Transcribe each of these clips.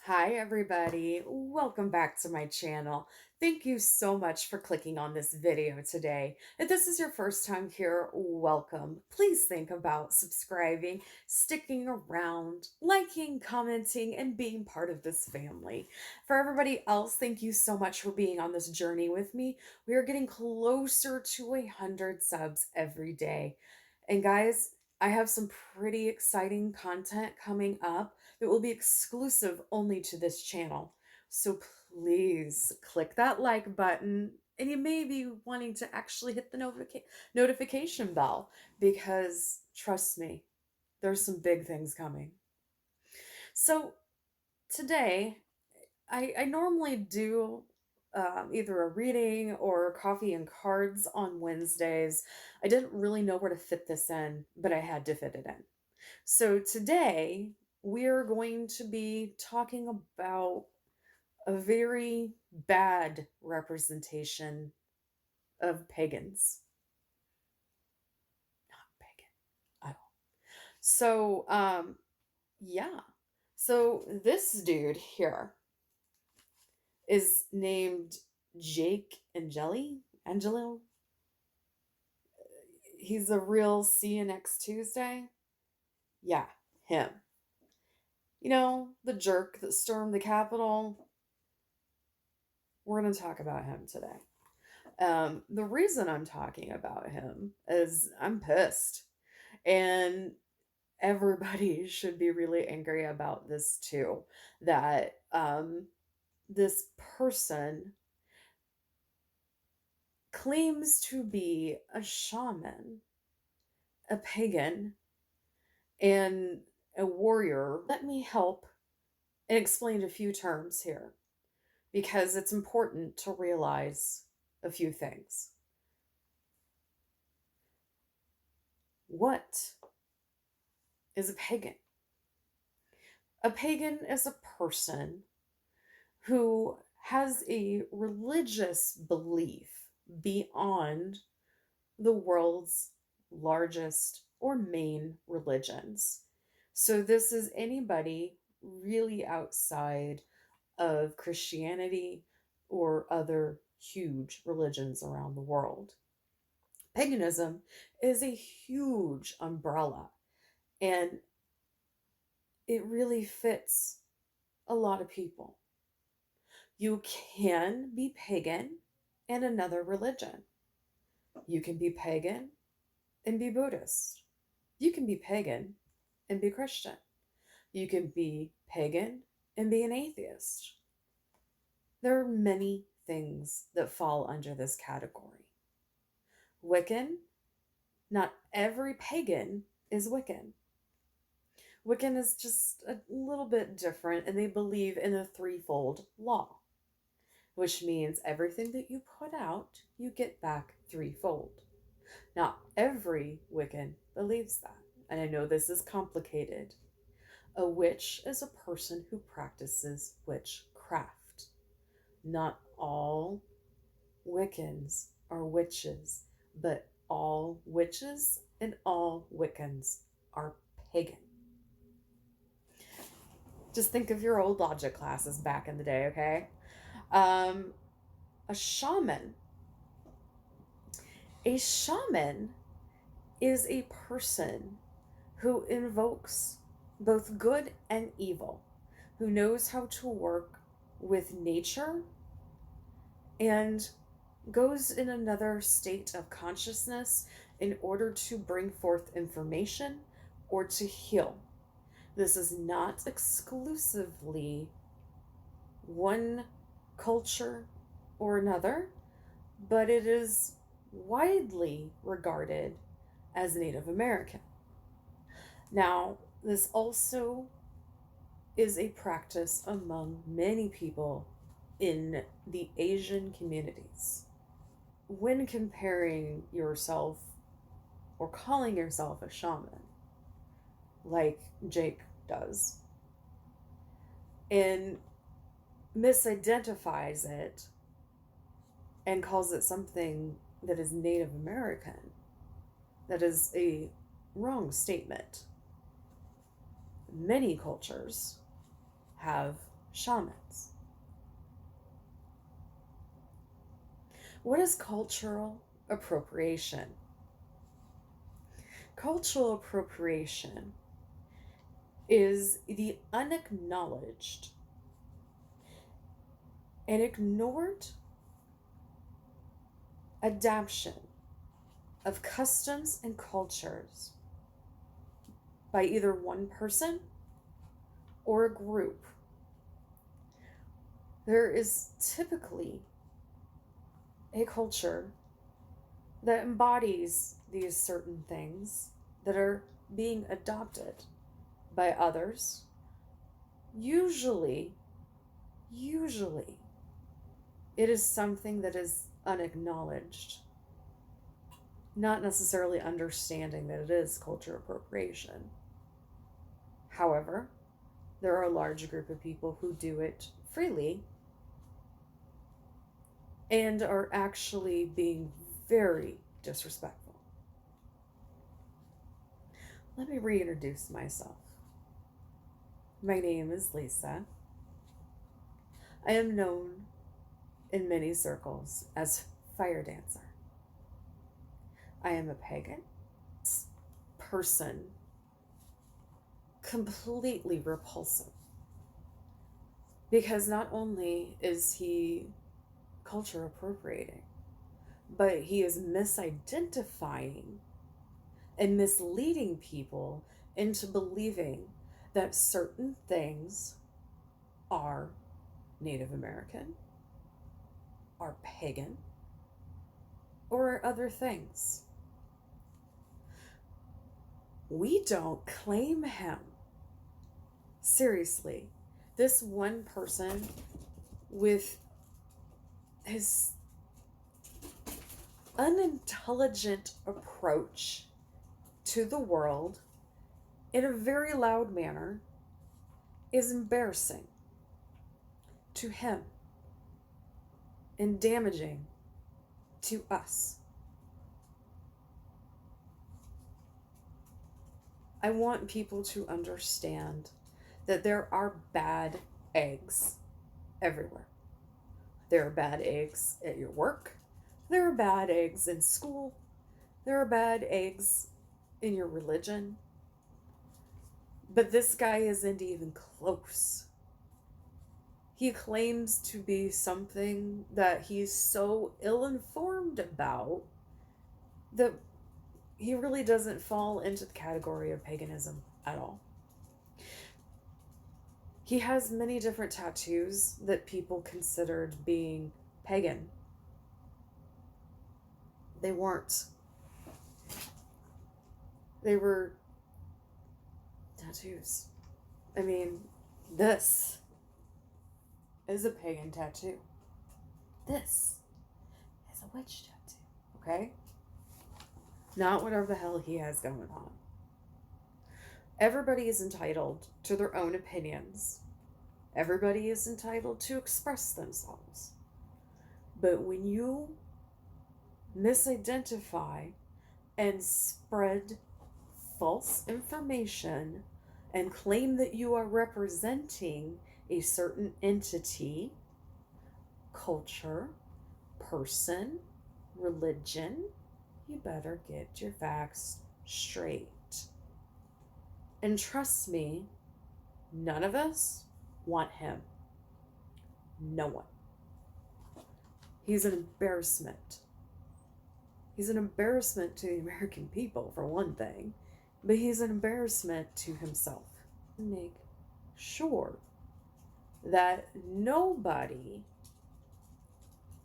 Hi, everybody. Welcome back to my channel. Thank you so much for clicking on this video today. If this is your first time here, welcome. Please think about subscribing, sticking around, liking, commenting, and being part of this family. For everybody else, thank you so much for being on this journey with me. We are getting closer to 100 subs every day. And guys, I have some pretty exciting content coming up that will be exclusive only to this channel. So please click that like button, and you may be wanting to actually hit the notification bell because trust me, there's some big things coming. So today, I normally do either a reading or coffee and cards on Wednesdays. I didn't really know where to fit this in, but I had to fit it in. So today we're going to be talking about a very bad representation of pagans. Not pagan at all. So, yeah. So this dude here is named Jake Angeli. Angelo. He's a real see you next Tuesday. Yeah, him. You know, the jerk that stormed the Capitol. We're going to talk about him today. The reason I'm talking about him is I'm pissed. And everybody should be really angry about this too. That this person claims to be a shaman, a pagan, and a warrior. Let me help and explain a few terms here because it's important to realize a few things. What is a pagan? A pagan is a person who has a religious belief beyond the world's largest or main religions. So, this is anybody really outside of Christianity or other huge religions around the world. Paganism is a huge umbrella and it really fits a lot of people. You can be pagan and another religion. You can be pagan and be Buddhist. You can be pagan and be Christian. You can be pagan and be an atheist. There are many things that fall under this category. Wiccan, not every pagan is Wiccan. Wiccan is just a little bit different, and they believe in a threefold law, which means everything that you put out, you get back threefold. Not every Wiccan believes that, and I know this is complicated. A witch is a person who practices witchcraft. Not all Wiccans are witches, but all witches and all Wiccans are pagan. Just think of your old logic classes back in the day, okay? Um, a shaman. A shaman is a person who invokes both good and evil, who knows how to work with nature and goes in another state of consciousness in order to bring forth information or to heal. This is not exclusively one culture or another, but it is widely regarded as Native American. Now, this also is a practice among many people in the Asian communities. When comparing yourself or calling yourself a shaman, like Jake does, and misidentifies it and calls it something that is Native American, that is a wrong statement. Many cultures have shamans. What is cultural appropriation? Cultural appropriation is the unacknowledged and ignored adaptation of customs and cultures by either one person or a group. There is typically a culture that embodies these certain things that are being adopted by others. Usually, it is something that is unacknowledged, not necessarily understanding that it is culture appropriation. However, there are a large group of people who do it freely and are actually being very disrespectful. Let me reintroduce myself. My name is Lisa. I am known in many circles as Fire Dancer. I am a pagan person, completely repulsive, because not only is he culture appropriating, but he is misidentifying and misleading people into believing that certain things are Native American, are pagan, or are other things. We don't claim him. Seriously, this one person with his unintelligent approach to the world in a very loud manner is embarrassing to him and damaging to us. I want people to understand that there are bad eggs everywhere. There are bad eggs at your work. There are bad eggs in school. There are bad eggs in your religion. But this guy isn't even close. He claims to be something that he's so ill-informed about that he really doesn't fall into the category of paganism at all. He has many different tattoos that people considered being pagan. They weren't. They were tattoos. I mean, this is a pagan tattoo. This is a witch tattoo, okay? Not whatever the hell he has going on. Everybody is entitled to their own opinions. Everybody is entitled to express themselves. But when you misidentify and spread false information and claim that you are representing a certain entity, culture, person, religion, you better get your facts straight. And trust me, none of us want him. No one. He's an embarrassment. He's an embarrassment to the American people, for one thing, but he's an embarrassment to himself. Make sure that nobody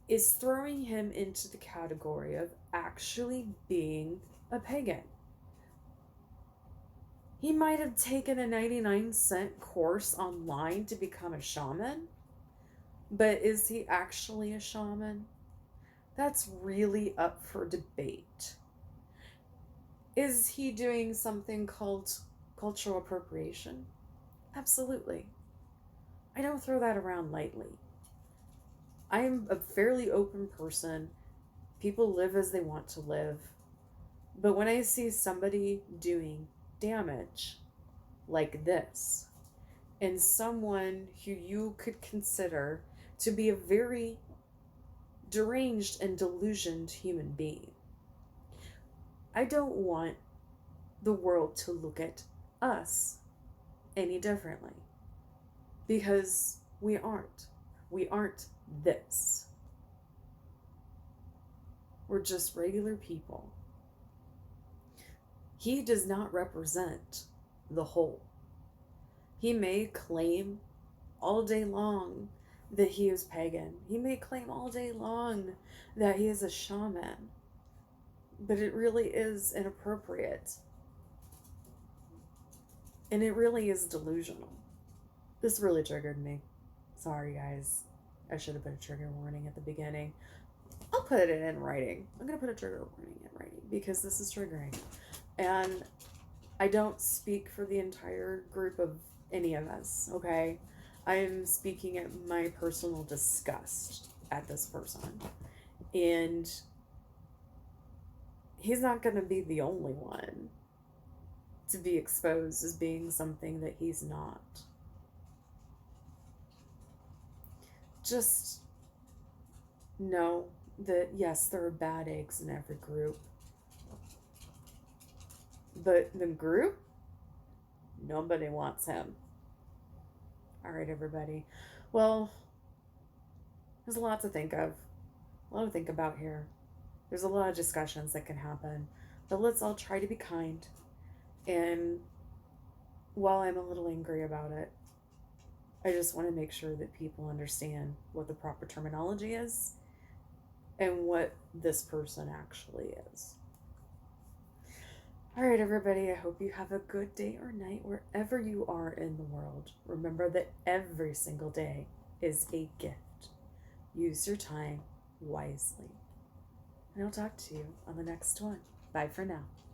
is throwing him into the category of actually being a pagan. He might have taken a 99-cent course online to become a shaman, but is he actually a shaman? That's really up for debate. Is he doing something called cultural appropriation? Absolutely. I don't throw that around lightly. I'm a fairly open person. People live as they want to live. But when I see somebody doing damage like this and someone who you could consider to be a very deranged and delusioned human being. I don't want the world to look at us any differently, because we aren't. We aren't this. We're just regular people. He does not represent the whole. He may claim all day long that he is pagan. He may claim all day long that he is a shaman. But it really is inappropriate. And it really is delusional. This really triggered me. Sorry, guys. I should have put a trigger warning at the beginning. I'll put it in writing. I'm going to put a trigger warning in writing because this is triggering. And I don't speak for the entire group of any of us, okay? I'm speaking at my personal disgust at this person. And he's not going to be the only one to be exposed as being something that he's not. Just know that, yes, there are bad eggs in every group. But the group, nobody wants him. All right, everybody. Well, there's a lot to think of, a lot to think about here. There's a lot of discussions that can happen, but let's all try to be kind. And while I'm a little angry about it, I just want to make sure that people understand what the proper terminology is and what this person actually is. All right, everybody, I hope you have a good day or night wherever you are in the world. Remember that every single day is a gift. Use your time wisely. And I'll talk to you on the next one. Bye for now.